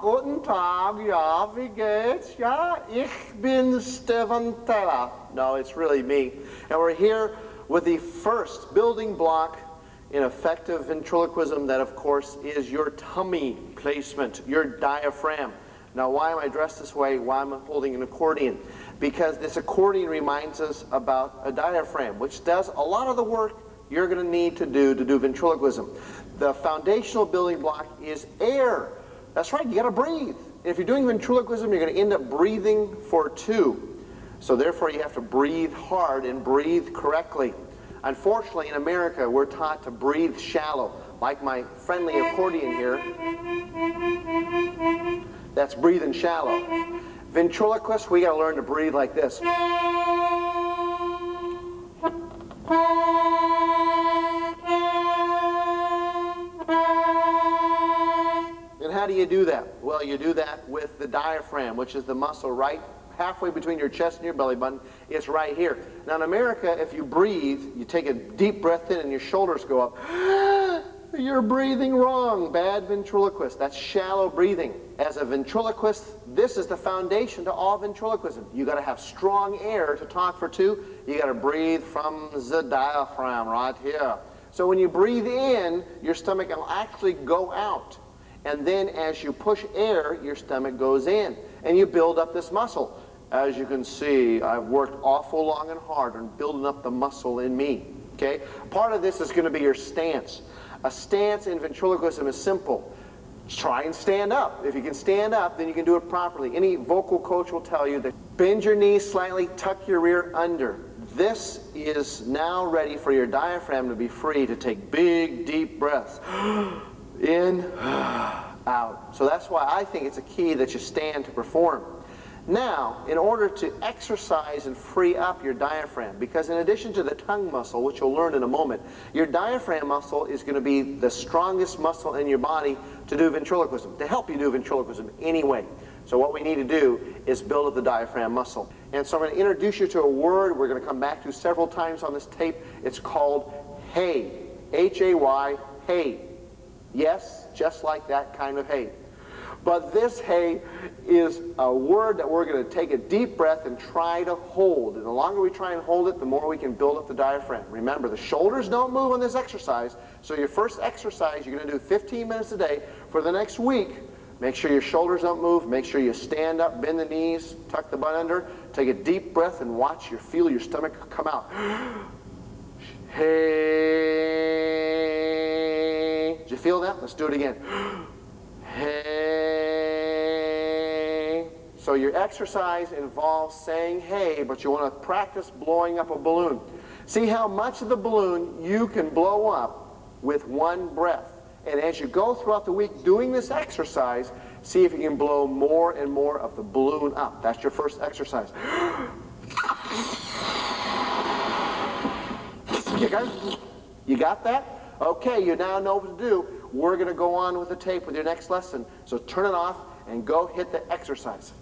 guten Tag, ja, wie geht's? Ja, ich bin SteveTaylor. No, it's really me. And we're here with the first building block in effective ventriloquism that, of course, is your tummy placement, your diaphragm. Now, why am I dressed this way? Why am I holding an accordion? Because this accordion reminds us about a diaphragm, which does a lot of the work you're going to need to do ventriloquism. The foundational building block is air. That's right, you got to breathe. If you're doing ventriloquism, you're going to end up breathing for two. So therefore, you have to breathe hard and breathe correctly. Unfortunately, in America, we're taught to breathe shallow, like my friendly accordion here. That's breathing shallow. Ventriloquists, we got to learn to breathe like this. And how do you do that? Well, you do that with the diaphragm, which is the muscle right halfway between your chest and your belly button. It's right here. Now in America, if you breathe, you take a deep breath in and your shoulders go up. You're breathing wrong. Bad ventriloquist. That's shallow breathing. As a ventriloquist, this is the foundation to all ventriloquism. You got to have strong air to talk for two. You got to breathe from the diaphragm right here. So when you breathe in, your stomach will actually go out. And then as you push air, your stomach goes in. And you build up this muscle. As you can see, I've worked awful long and hard on building up the muscle in me. Okay? Part of this is going to be your stance. A stance in ventriloquism is simple. Try and stand up. If you can stand up, then you can do it properly. Any vocal coach will tell you that bend your knees slightly, tuck your rear under. This is now ready for your diaphragm to be free to take big, deep breaths. In, out. So that's why I think it's a key that you stand to perform. Now, in order to exercise and free up your diaphragm, because in addition to the tongue muscle, which you'll learn in a moment, your diaphragm muscle is going to be the strongest muscle in your body to do ventriloquism, to help you do ventriloquism anyway. So what we need to do is build up the diaphragm muscle. And so I'm going to introduce you to a word we're going to come back to several times on this tape. It's called hay. H-A-Y, hay. Yes, just like that kind of hay. But this hay is a word that we're going to take a deep breath and try to hold. And the longer we try and hold it, the more we can build up the diaphragm. Remember, the shoulders don't move on this exercise. So your first exercise, you're going to do 15 minutes a day for the next week. Make sure your shoulders don't move. Make sure you stand up, bend the knees, tuck the butt under. Take a deep breath and watch feel your stomach come out. Hey. Did you feel that? Let's do it again. Hey. So your exercise involves saying hey, but you want to practice blowing up a balloon. See how much of the balloon you can blow up with one breath. And as you go throughout the week doing this exercise, see if you can blow more and more of the balloon up. That's your first exercise. You got that? Okay, you now know what to do. We're going to go on with the tape with your next lesson. So turn it off and go hit the exercise.